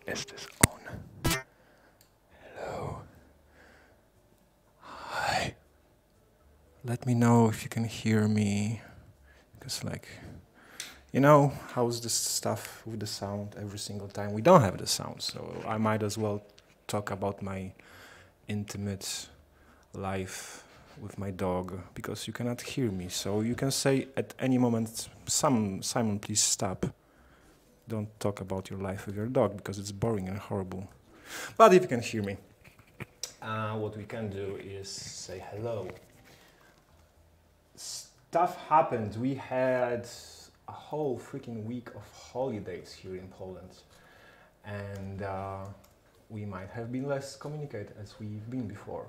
Is this on? Hello. Hi. Let me know if you can hear me. Because like, you know, how's this stuff with the sound every single time? We don't have the sound, so I might as well talk about my intimate life with my dog because you cannot hear me. So you can say at any moment, Simon, please stop. Don't talk about your life with your dog because it's boring and horrible. But if you can hear me, what we can do is say hello. Stuff happened. We had a whole freaking week of holidays here in Poland, and we might have been less communicated as we've been before.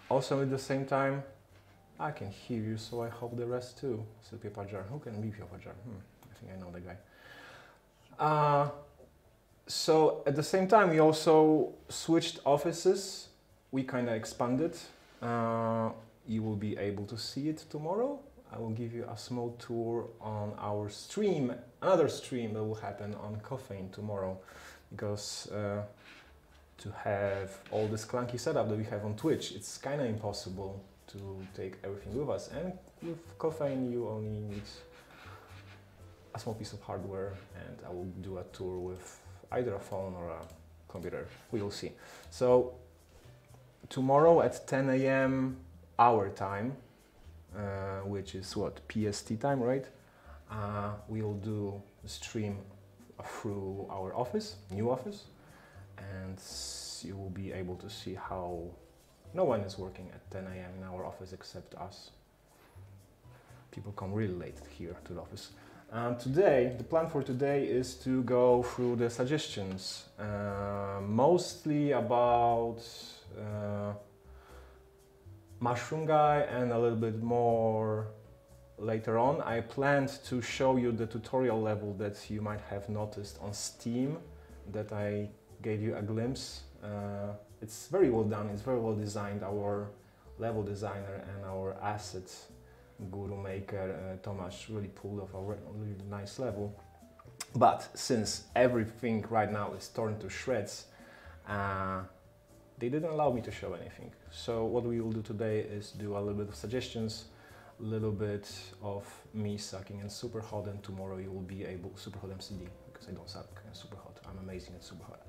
Also at the same time, I can hear you, so I hope the rest too. SUPERHOT. Who can leave your jar? I think I know the guy. So at the same time, we also switched offices. We kind of expanded. You will be able to see it tomorrow. I will give you a small tour on our stream, another stream that will happen on Caffeine tomorrow, because to have all this clunky setup that we have on Twitch, it's kind of impossible to take everything with us. And with Caffeine, you only need a small piece of hardware, and I will do a tour with either a phone or a computer. We will see. So tomorrow at 10 a.m. our time, which is what, PST time, right? We'll do a stream through our office, new office, and you will be able to see how no one is working at 10 a.m. in our office except us. People come really late here to the office. Today, the plan for today is to go through the suggestions, mostly about Mushroom Guy, and a little bit more later on. I planned to show you the tutorial level that you might have noticed on Steam, that I gave you a glimpse. It's very well done, it's very well designed. Our level designer and our asset guru maker Tomasz really pulled off a really nice level. But since everything right now is torn to shreds, they didn't allow me to show anything. So what we will do today is do a little bit of suggestions, a little bit of me sucking in SUPERHOT, and tomorrow you will be able, SUPERHOT MCD, because I don't suck in SUPERHOT, I'm amazing at SUPERHOT.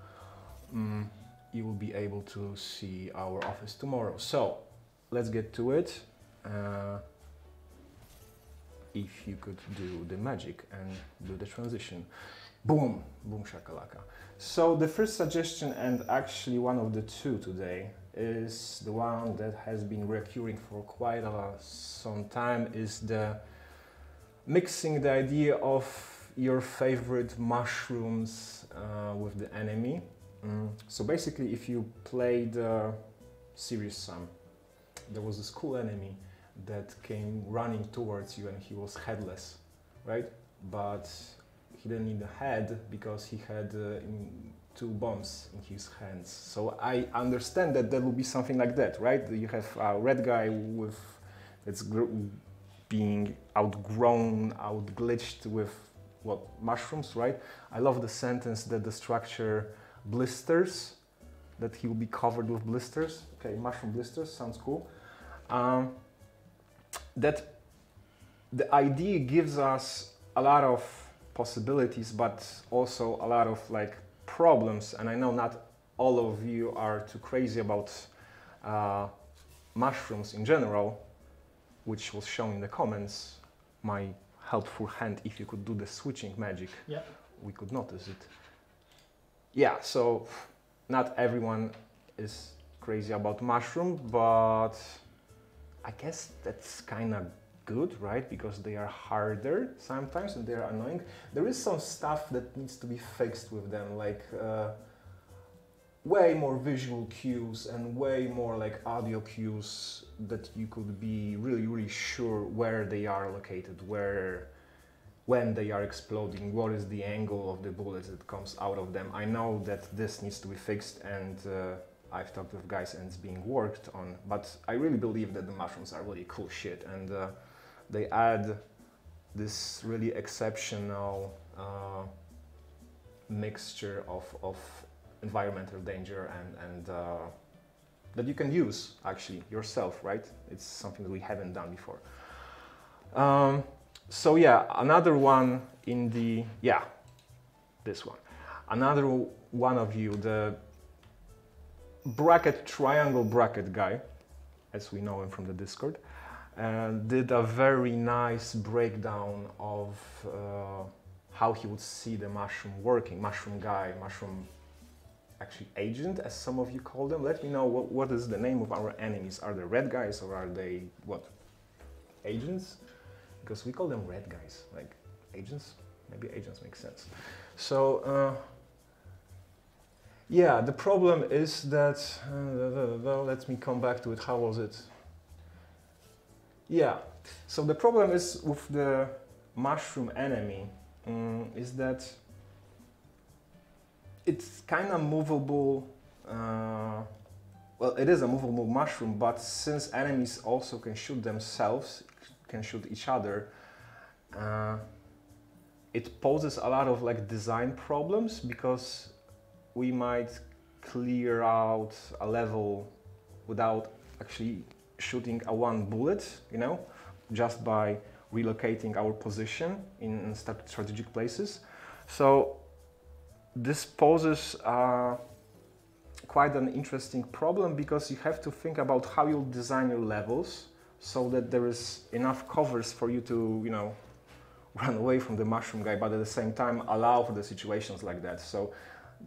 You will be able to see our office tomorrow. So let's get to it. If you could do the magic and do the transition. Boom, boom shakalaka. So the first suggestion, and actually one of the two today, is the one that has been recurring for quite some time, is the mixing the idea of your favorite mushrooms with the enemy. So basically, if you play the Serious Sam, there was this cool enemy that came running towards you, and he was headless, right? But he didn't need a head because he had two bombs in his hands. So I understand that there will be something like that, right? You have a red guy with that's being outgrown, outglitched with what, mushrooms, right? I love the sentence that the structure blisters, that he will be covered with blisters. Okay, mushroom blisters sounds cool. That the idea gives us a lot of possibilities, but also a lot of like problems. And I know not all of you are too crazy about mushrooms in general, which was shown in the comments. My helpful hand, if you could do the switching magic, yeah, we could notice it. Yeah, so not everyone is crazy about mushroom, but I guess that's kind of good, right? Because they are harder sometimes and they are annoying. There is some stuff that needs to be fixed with them, like way more visual cues and way more like audio cues, that you could be really, really sure where they are located, when they are exploding, what is the angle of the bullet that comes out of them. I know that this needs to be fixed, and I've talked with guys and it's being worked on, but I really believe that the mushrooms are really cool shit, and they add this really exceptional mixture of environmental danger and that you can use actually yourself, right? It's something that we haven't done before. So yeah, another one in the, yeah, this one. Another one of you, the triangle bracket guy, as we know him from the Discord, did a very nice breakdown of how he would see the mushroom working, mushroom guy, mushroom actually agent, as some of you call them. Let me know what is the name of our enemies. Are they red guys or are they what? Agents? Because we call them red guys, like agents. Maybe agents make sense. So yeah, the problem is that let me come back to it. How was it? Yeah, so the problem is with the mushroom enemy is that it's kind of movable. Well, it is a movable mushroom, but since enemies also can shoot themselves, can shoot each other, it poses a lot of like design problems, because we might clear out a level without actually shooting a one bullet, you know, just by relocating our position in strategic places. So this poses quite an interesting problem, because you have to think about how you'll design your levels so that there is enough covers for you to, you know, run away from the mushroom guy, but at the same time allow for the situations like that. So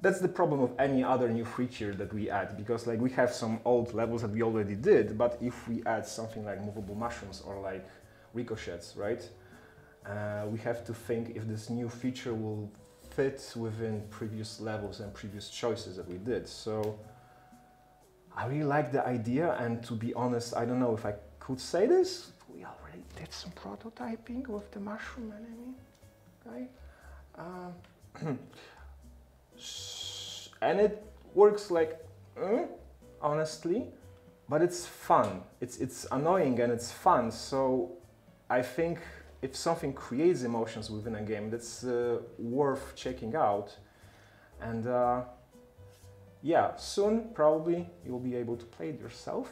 that's the problem of any other new feature that we add, because like we have some old levels that we already did, but if we add something like movable mushrooms or like ricochets, right? We have to think if this new feature will fit within previous levels and previous choices that we did. So I really like the idea, and to be honest, I don't know if I could say this. We already did some prototyping with the mushroom enemy guy. And it works like, honestly, but it's fun. It's annoying and it's fun. So I think if something creates emotions within a game, that's worth checking out. And yeah, soon probably you'll be able to play it yourself.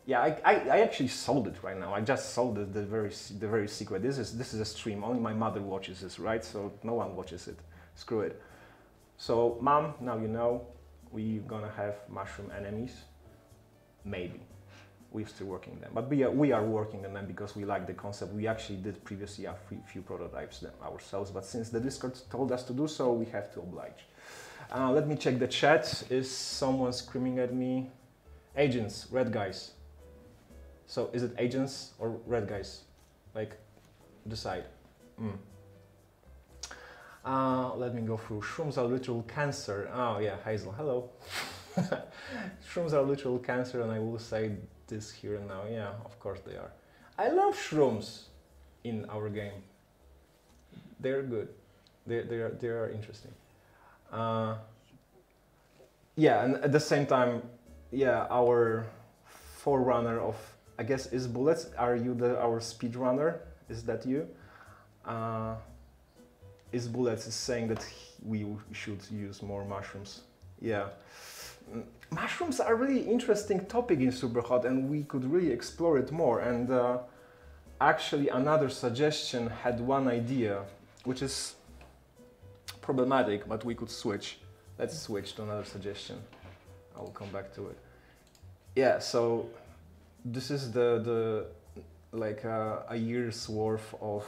Yeah, I actually sold it right now. I just sold it, the very secret. This is a stream. Only my mother watches this, right? So no one watches it. Screw it. So, Mom, now you know we're gonna have mushroom enemies. Maybe. We're still working them. But we are working on them because we like the concept. We actually did previously a few prototypes ourselves, but since the Discord told us to do so, we have to oblige. Let me check the chat. Is someone screaming at me? Agents, red guys. So, is it agents or red guys? Like, decide. Let me go through. Shrooms are literal cancer. Oh yeah, Hazel, hello. Shrooms are literal cancer, and I will say this here and now. Yeah, of course they are. I love shrooms in our game. They're good. They are interesting. Yeah, and at the same time, yeah, our forerunner of, I guess, is bullets. Are you our speedrunner? Is that you? Is bullets is saying that we should use more mushrooms. Yeah. Mushrooms are a really interesting topic in SUPERHOT, and we could really explore it more. And actually another suggestion had one idea, which is problematic, but we could switch. Let's switch to another suggestion. I will come back to it. Yeah, so this is the like a year's worth of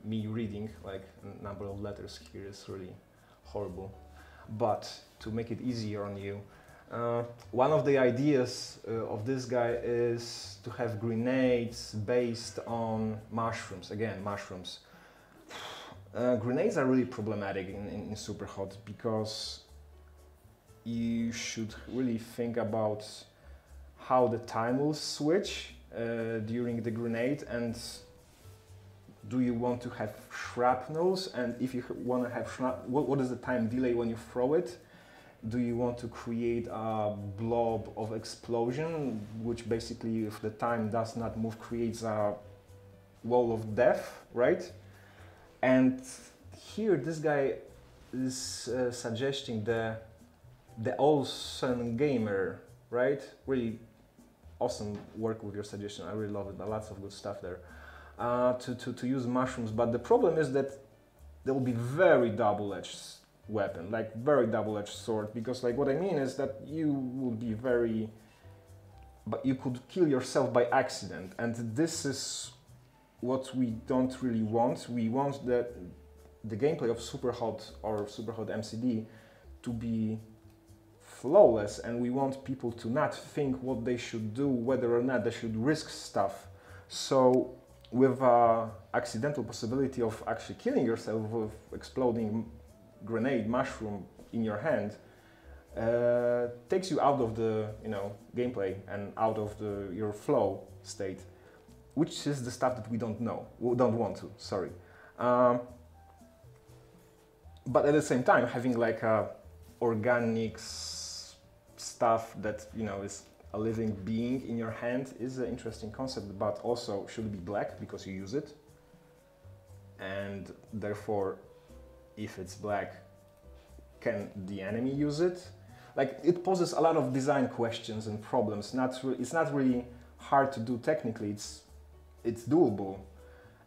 me reading, like a number of letters here is really horrible. But to make it easier on you, one of the ideas of this guy is to have grenades based on mushrooms. Again, mushrooms. Grenades are really problematic in SUPERHOT, because you should really think about how the time will switch during the grenade, and do you want to have shrapnels, and if you want to have what is the time delay when you throw it? Do you want to create a blob of explosion, which basically, if the time does not move, creates a wall of death, right? And here this guy is suggesting the awesome gamer, right? Really awesome work with your suggestion. I really love it. Lots of good stuff there. To use mushrooms, but the problem is that there will be very double-edged weapon, like very double-edged sword, because like what I mean is that you will be very, but you could kill yourself by accident, and this is what we don't really want. We want the gameplay of SUPERHOT or SUPERHOT MCD to be flawless, and we want people to not think what they should do, whether or not they should risk stuff. So with accidental possibility of actually killing yourself with exploding grenade mushroom in your hand, takes you out of the gameplay and out of your flow state, which is the stuff that we don't want to. Sorry, but at the same time, having like a organic stuff that is a living being in your hand is an interesting concept, but also should be black because you use it, and therefore, if it's black, can the enemy use it? Like, it poses a lot of design questions and problems. It's not really hard to do technically. It's doable.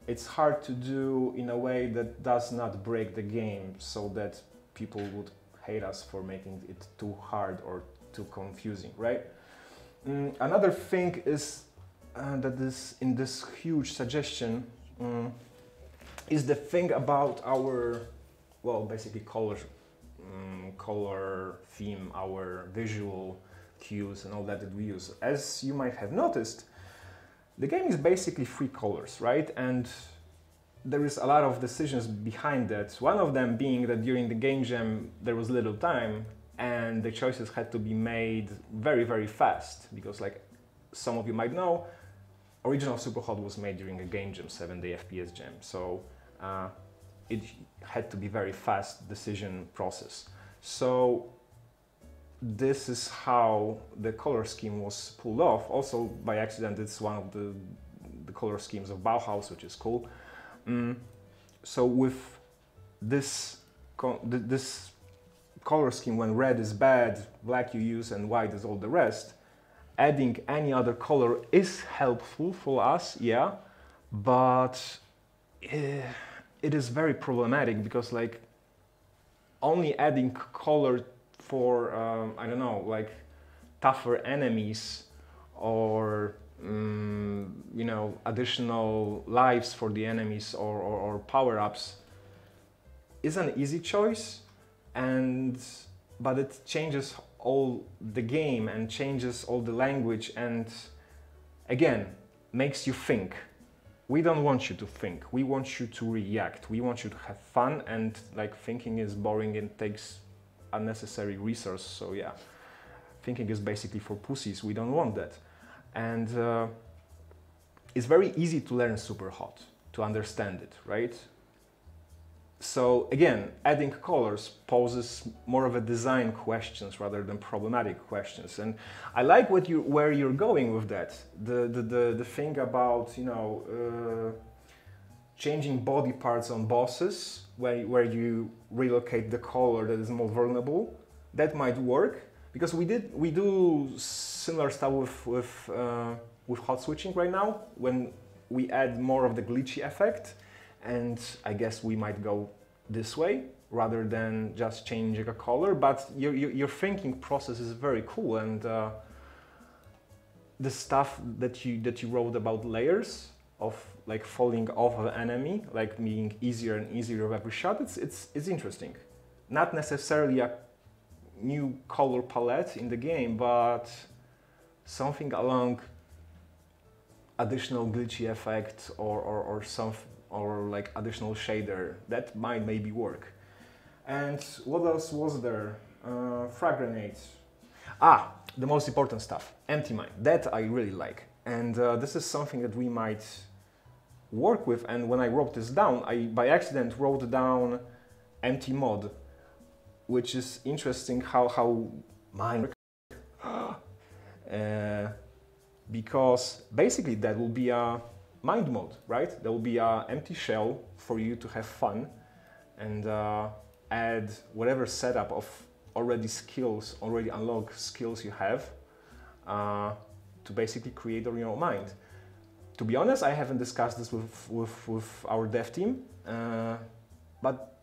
It's hard to do in a way that does not break the game, so that people would hate us for making it too hard or too confusing, right? Another thing is that in this huge suggestion is the thing about our, well, basically color theme, our visual cues and all that we use. As you might have noticed, the game is basically 3 colors, right? And there is a lot of decisions behind that. One of them being that during the game jam there was little time, and the choices had to be made very, very fast, because like some of you might know, original SUPERHOT was made during a game jam, 7-day FPS jam. So it had to be very fast decision process. So this is how the color scheme was pulled off. Also by accident, it's one of the color schemes of Bauhaus, which is cool. So with this color scheme, when red is bad, black you use, and white is all the rest, adding any other color is helpful for us, yeah, but it is very problematic, because like only adding color for I don't know, like tougher enemies or additional lives for the enemies or power-ups is an easy choice, but it changes all the game and changes all the language, and again makes you think. We don't want you to think, we want you to react, we want you to have fun, and like thinking is boring and takes unnecessary resource. So yeah, thinking is basically for pussies. We don't want that. And it's very easy to learn SUPERHOT, to understand it, right? So again, adding colors poses more of a design questions rather than problematic questions. And I like where you're going with that. The thing about changing body parts on bosses, where you relocate the color that is more vulnerable, that might work, because we do similar stuff with hot switching right now, when we add more of the glitchy effect. And I guess we might go this way rather than just changing a color. But your thinking process is very cool, and the stuff that you wrote about layers of like falling off of an enemy, like being easier and easier with every shot, it's interesting. Not necessarily a new color palette in the game, but something along additional glitchy effect or like additional shader that might maybe work. And what else was there? Frag grenades. The most important stuff, empty mine. That I really like, and this is something that we might work with. And when I wrote this down, I by accident wrote down empty mod, which is interesting how mine because basically that will be a mind mode, right? There will be an empty shell for you to have fun, and add whatever setup of already unlocked skills you have to basically create on your own mind. To be honest, I haven't discussed this with our dev team, but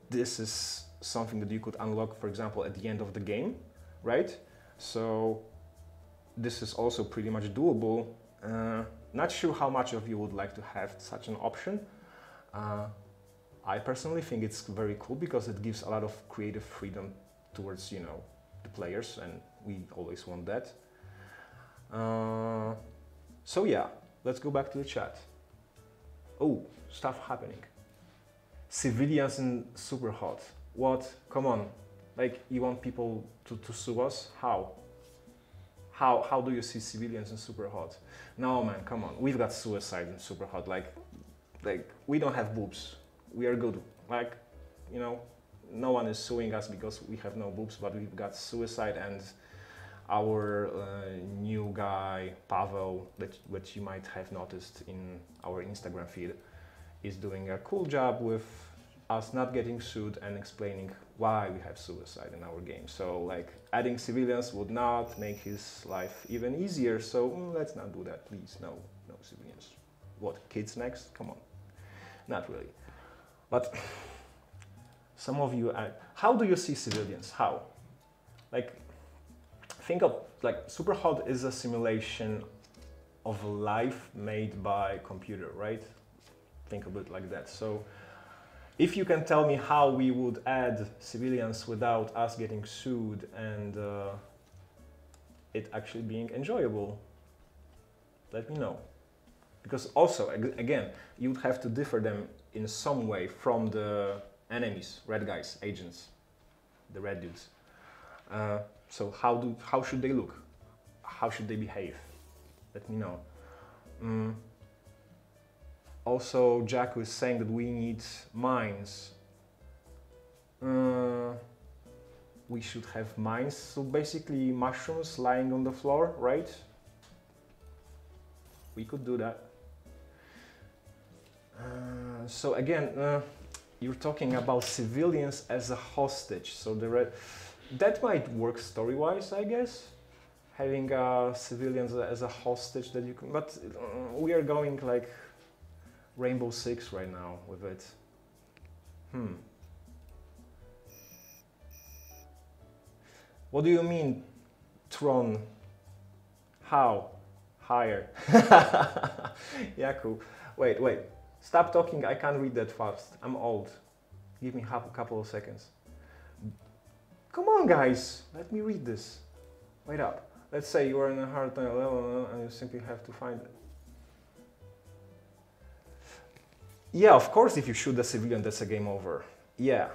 this is something that you could unlock, for example, at the end of the game, right? So this is also pretty much doable. Not sure how much of you would like to have such an option. I personally think it's very cool because it gives a lot of creative freedom towards, you know, the players, and we always want that. So yeah, let's go back to the chat. Oh, stuff happening. Civilians in SUPERHOT. What? Come on. Like, you want people to sue us? How? How do you see civilians in SUPERHOT? No man, come on. We've got suicide in SUPERHOT. Like we don't have boobs. We are good. Like, you know, no one is suing us because we have no boobs, but we've got suicide, and our new guy, Pavel, that you might have noticed in our Instagram feed, is doing a cool job with us not getting sued and explaining why we have suicide in our game. So like, adding civilians would not make his life even easier, so let's not do that, please. No civilians. What, kids next? Come on. Not really. But some of you, how do you see civilians? How? Like, think of, like, SUPERHOT is a simulation of a life made by computer, right? Think of it like that. So if you can tell me how we would add civilians without us getting sued and it actually being enjoyable, let me know. Because also, again, you would have to differ them in some way from the enemies, red guys, agents, the red dudes. So how should they look? How should they behave? Let me know. Also, Jack was saying that we need mines. We should have mines, so basically mushrooms lying on the floor, right? We could do that. So again, you're talking about civilians as a hostage, so that might work story-wise, I guess. Having civilians as a hostage that you can, but we are going like Rainbow Six right now with it. What do you mean, Tron? How? Higher. Yeah, cool. Wait. Stop talking, I can't read that fast. I'm old. Give me a couple of seconds. Come on, guys, let me read this. Wait up. Let's say you are in a hard time level and you simply have to find it. Yeah, of course, if you shoot a civilian, that's a game over. Yeah,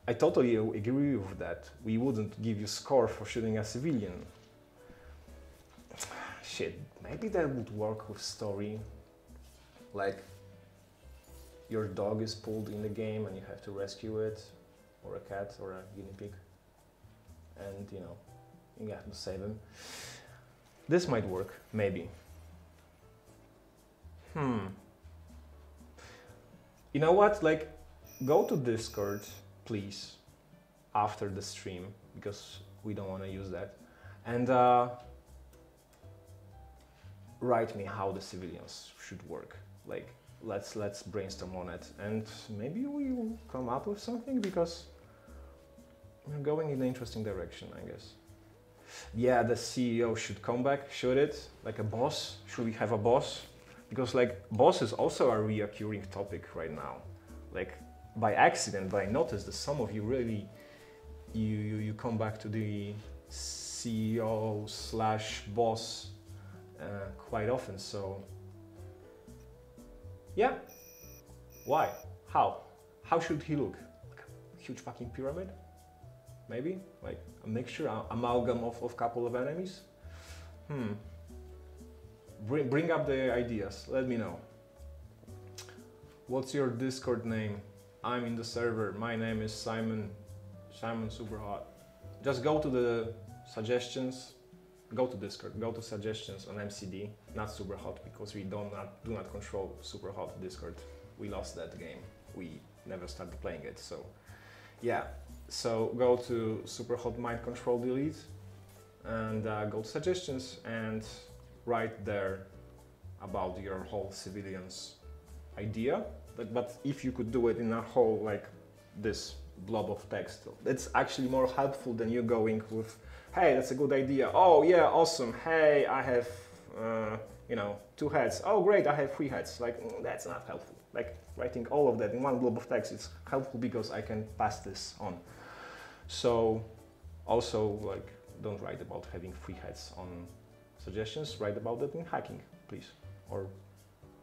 I totally agree with that. We wouldn't give you score for shooting a civilian. Shit, maybe that would work with story. Like, your dog is pulled in the game and you have to rescue it, or a cat, or a guinea pig. And, you know, you have to save him. This might work, maybe. You know what, like, go to Discord, please, after the stream, because we don't want to use that, and write me how the civilians should work. Like, let's brainstorm on it, and maybe we will come up with something, because we're going in an interesting direction, I guess. Yeah, the CEO should come back, should it? Like a boss? Should we have a boss? Because like, boss is also a reoccurring topic right now. Like, by accident, but I noticed that some of you really, you come back to the CEO / boss quite often, so yeah. Why? How? How should he look? Like a huge fucking pyramid? Maybe? Like a mixture, amalgam of a couple of enemies? Bring up the ideas, let me know. What's your Discord name? I'm in the server, my name is Simon SUPERHOT. Just go to the suggestions, go to Discord, go to suggestions on MCD, not SUPERHOT, because we do not control SUPERHOT Discord. We lost that game. we never started playing it. So yeah, so go to SUPERHOT mind control delete and go to suggestions and write there about your whole civilians idea. But if you could do it in a whole like this blob of text, it's actually more helpful than you going with, hey, that's a good idea. Oh yeah, awesome. Hey, I have you know, 2 heads. Oh great, I have 3 heads. Like that's not helpful. Like writing all of that in one blob of text is helpful because I can pass this on. So also like don't write about having 3 heads on suggestions. Write about that in hacking, please. Or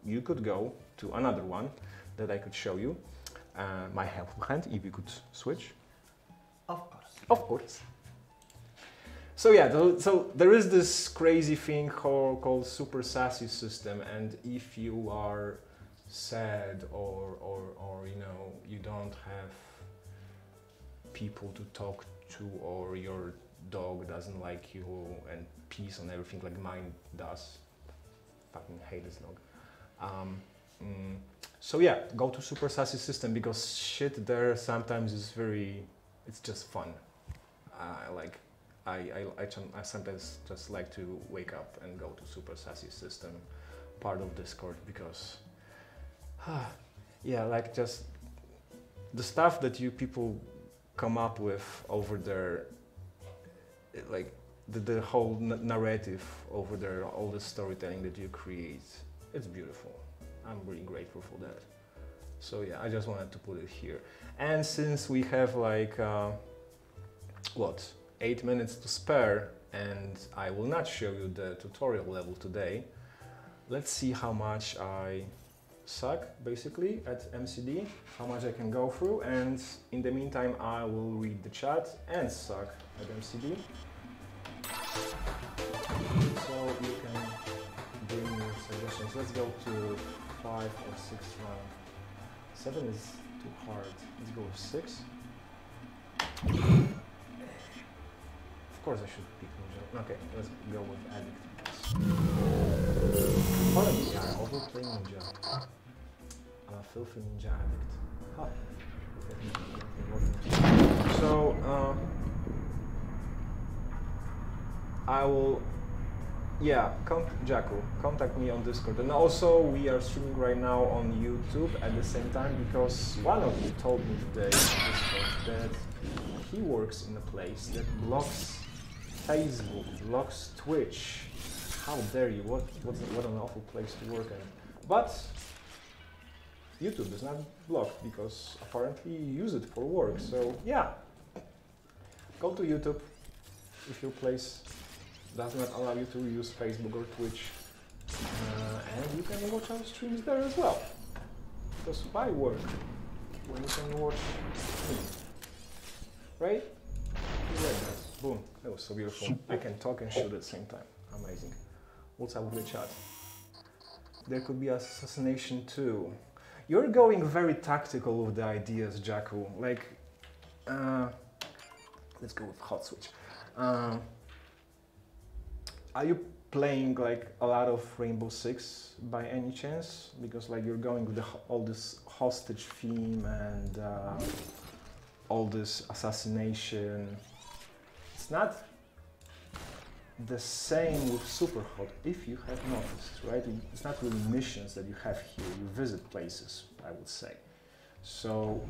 you could go to another one that I could show you. My helpful hand, if you could switch. Of course. Of course. So yeah, so there is this crazy thing called super sassy system, and if you are sad or you know, you don't have people to talk to, or your dog doesn't like you and pees on everything like mine does. Fucking hate this dog. So yeah, go to super sassy system because shit there sometimes is very, it's just fun. I sometimes just like to wake up and go to super sassy system part of Discord because yeah, like just the stuff that you people come up with over there, like the whole narrative over there, all the storytelling that you create, it's beautiful. I'm really grateful for that. So yeah, I just wanted to put it here. And since we have like, what, 8 minutes to spare, and I will not show you the tutorial level today, let's see how much I suck, basically, at MCD, how much I can go through, and in the meantime, I will read the chat and suck at MCD. So you can bring your suggestions. Let's go to 5 or 6 round. 7 is too hard. Let's go with 6. Of course I should pick Ninja. Okay, let's go with Addict. Pardon me, I overplay Ninja. I'm a filthy Ninja addict. Huh. So, I will, yeah, Jacko, contact me on Discord. And also, we are streaming right now on YouTube at the same time because one of you told me today on Discord that he works in a place that blocks Facebook, blocks Twitch. How dare you? What an awful place to work in. But YouTube is not blocked because apparently you use it for work. So yeah, go to YouTube if your place does not allow you to use Facebook or Twitch, and you can watch our streams there as well. Because why work when you can watch me? Right? Like that. Boom. That was so beautiful. I can talk and shoot at the same time. Amazing. What's up with the chat? There could be assassination too. You're going very tactical with the ideas, Jacko. Like, let's go with hot switch. Are you playing like a lot of Rainbow Six by any chance? Because like you're going with all this hostage theme and all this assassination. It's not the same with SUPERHOT, if you have noticed, right? It's not really missions that you have here, you visit places, I would say. So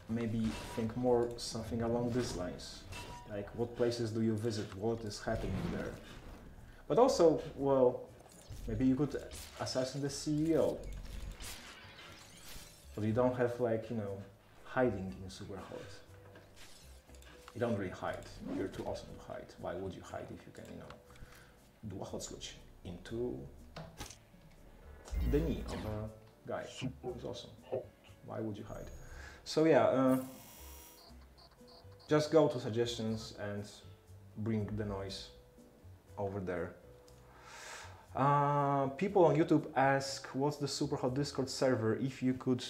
maybe think more something along these lines. Like what places do you visit, what is happening there? But also, well, maybe you could assassinate the CEO. But you don't have like, you know, hiding in SUPERHOT. You don't really hide. You're too awesome to hide. Why would you hide if you can, you know, do a hot switch into the knee of a guy who's awesome? Why would you hide? So yeah, just go to suggestions and bring the noise over there. People on YouTube ask, what's the SUPERHOT Discord server? If you could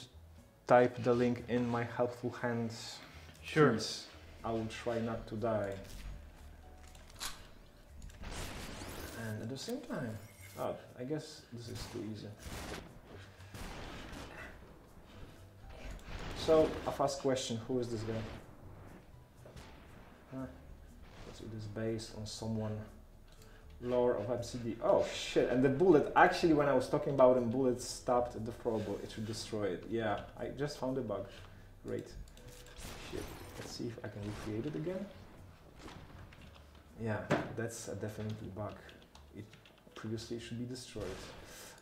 type the link in my helpful hands, sure. Please. I will try not to die. And at the same time, oh, I guess this is too easy. So, a fast question, who is this guy? So it is based on someone lore of MCD. Oh shit, and the bullet, actually when I was talking about him, bullets stopped at the throwable, it should destroy it. Yeah, I just found a bug. Great. Shit, let's see if I can recreate it again. Yeah, that's a definitely bug. It previously should be destroyed.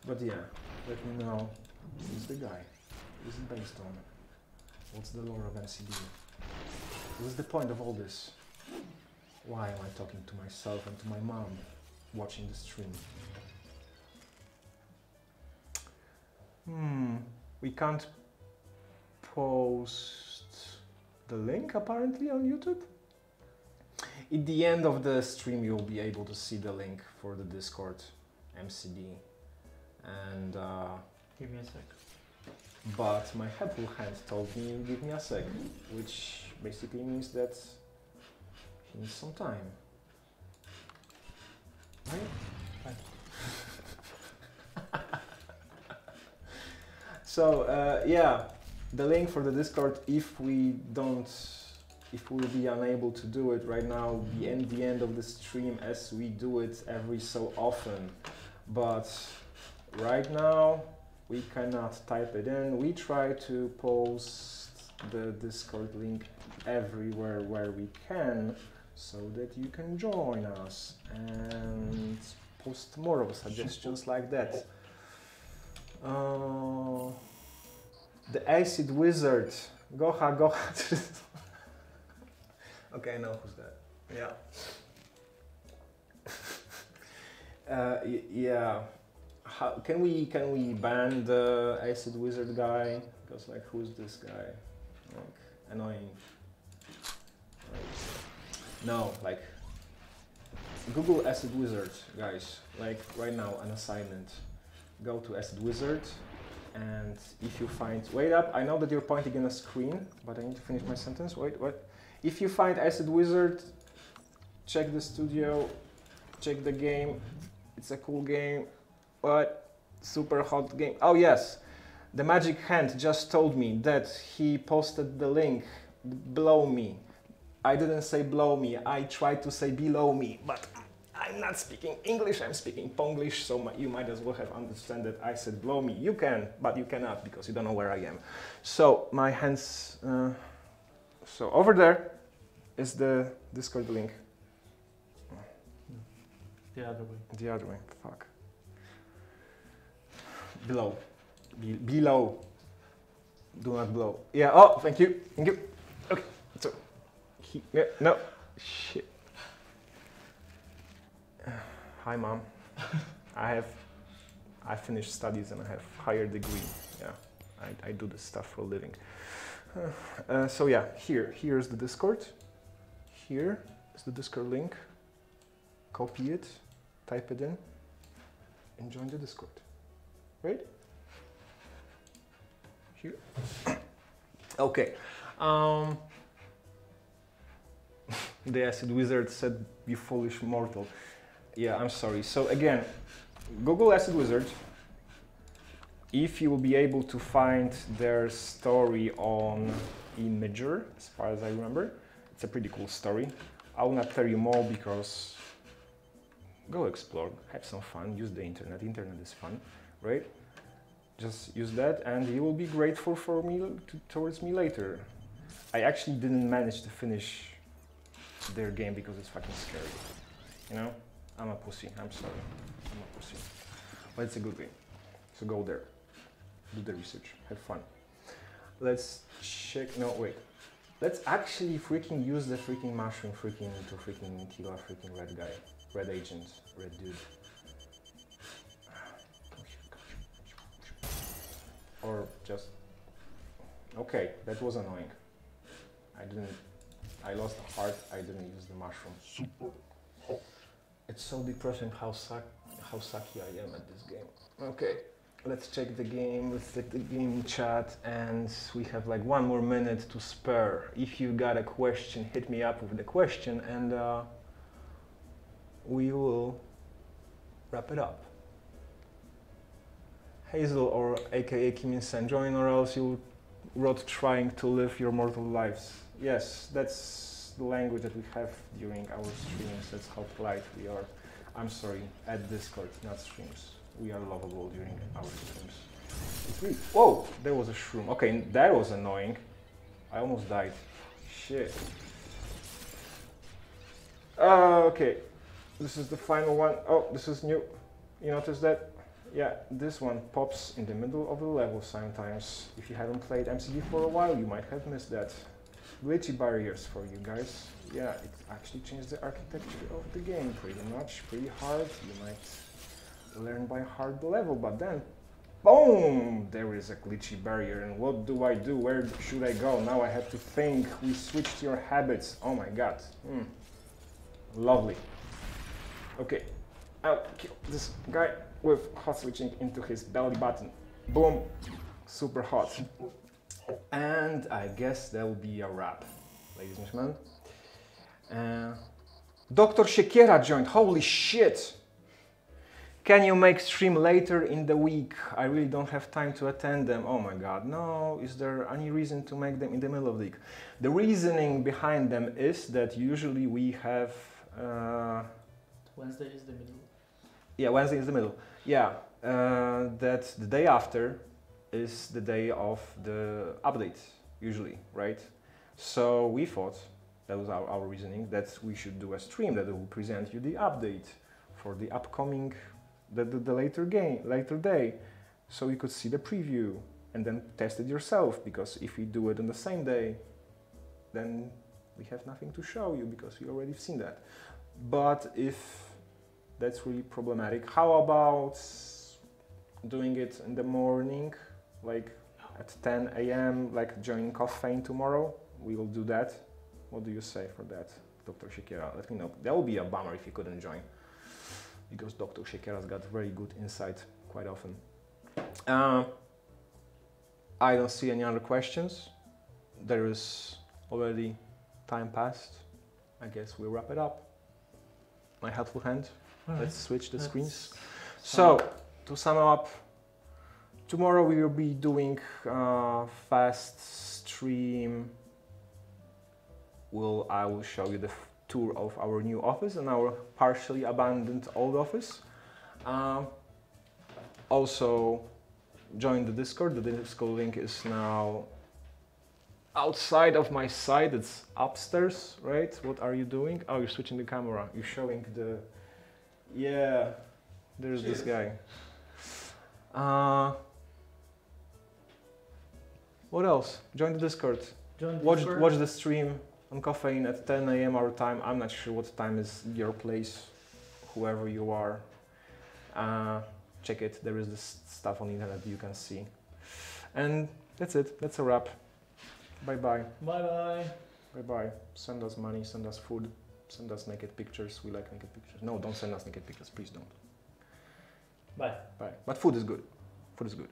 But yeah, let me know who's the guy. What is it based on? What's the lore of MCD? What's the point of all this? Why am I talking to myself and to my mom watching the stream? We can't post the link apparently on YouTube. At the end of the stream you'll be able to see the link for the Discord MCD. And Give me a sec. but my helpful hand told me give me a sec, which basically means that he needs some time. Right? So yeah, the link for the Discord, if we'll be unable to do it right now, will be at the end of the stream as we do it every so often. But right now we cannot type it in. We try to post the Discord link everywhere where we can, so that you can join us and post more of suggestions like that. The Acid Wizard. Goha. Okay, I know who's that. Yeah. Yeah. How, can we ban the Acid Wizard guy? Because like, who's this guy? Like, annoying. No, like, Google Acid Wizard, guys. Like right now, an assignment. Go to Acid Wizard, and if you find, wait up, I know that you're pointing in a screen, but I need to finish my sentence. Wait, what? If you find Acid Wizard, check the studio, check the game. It's a cool game. What? Super hot game. Oh yes, the Magic Hand just told me that he posted the link below me. I didn't say below me, I tried to say below me, but I'm not speaking English, I'm speaking Ponglish, so you might as well have understood that I said below me. You can, but you cannot because you don't know where I am. So my hands, so over there is the Discord link. The other way. The other way, fuck. Below. Below. Do not blow. Yeah, oh, thank you. Thank you. Okay, so, yeah, no, shit. Hi, Mom. I finished studies and I have higher degree. Yeah, I do this stuff for a living. So yeah, here's the Discord. Here is the Discord link. Copy it, type it in, and join the Discord. Right? Here. Okay. The Acid Wizard said, "You foolish mortal." Yeah, I'm sorry. So again, Google Acid Wizard. If you will be able to find their story on Imager, as far as I remember, it's a pretty cool story. I will not tell you more because go explore, have some fun, use the internet. Internet is fun, right? Just use that and you will be grateful for me towards me later. I actually didn't manage to finish their game because it's fucking scary. You know? I'm a pussy, I'm sorry. I'm a pussy. But it's a good game. So go there. Do the research. Have fun. Let's check. No, wait. Let's actually freaking use the freaking mushroom freaking to freaking kill a freaking red guy. Red agent. Red dude. Or just... Okay, that was annoying. I lost the heart, I didn't use the mushroom. Super hot. It's so depressing how sucky I am at this game. Okay, let's check the game, let's check the game chat, and we have like 1 more minute to spare. If you got a question, hit me up with the question and we will wrap it up. Hazel or aka Kim In-sen, join or else you'll Rot trying to live your mortal lives. Yes, that's the language that we have during our streams. That's how polite we are. I'm sorry, at Discord, not streams. We are lovable during our streams. It's really, whoa, there was a shroom. Okay, that was annoying. I almost died. Shit. Okay, this is the final one. Oh, this is new. You notice that? Yeah, this one pops in the middle of the level sometimes. If you haven't played MCD for a while, you might have missed that. Glitchy barriers for you guys. Yeah, it actually changed the architecture of the game pretty much. Pretty hard. You might learn by heart the level, but then boom! There is a glitchy barrier, and what do I do? Where should I go? Now I have to think. We switched your habits. Oh my god. Lovely. Okay, I'll kill this guy with hot switching into his belly button. Boom! Super hot. And I guess that will be a wrap, ladies and gentlemen. Dr. Siekiera joined. Holy shit! Can you make stream later in the week? I really don't have time to attend them. Oh my god, no. Is there any reason to make them in the middle of the week? The reasoning behind them is that usually we have... Wednesday is the middle. Yeah, Wednesday is the middle. Yeah, that the day after is the day of the update, usually, right? So we thought, that was our reasoning, that we should do a stream that will present you the update for the upcoming, the later day, so you could see the preview and then test it yourself, because if we do it on the same day, then we have nothing to show you because we already seen that. But if that's really problematic, how about doing it in the morning, like at 10 a.m., like joining caffeine tomorrow? We will do that. What do you say for that, Dr. Siekiera? Let me know. That would be a bummer if you couldn't join, because Dr. Siekiera's got very good insight quite often. I don't see any other questions. There is already time passed. I guess we'll wrap it up. My helpful hand. Right. Let's switch the screens. So, to sum up, tomorrow we will be doing fast stream. I will show you the tour of our new office and our partially abandoned old office. Also, join the Discord. The Discord link is now outside of my site. It's upstairs, right? What are you doing? Oh, you're switching the camera. You're showing the... Yeah, there's this guy. What else? Join the Discord. Watch the stream on Caffeine at 10 a.m. our time. I'm not sure what time is your place, whoever you are. Check it. There is this stuff on the internet you can see. And that's it. That's a wrap. Bye-bye. Bye-bye. Bye-bye. Send us money, send us food, send us naked pictures. We like naked pictures. No, don't send us naked pictures. Please don't. Bye. Bye. But food is good. Food is good.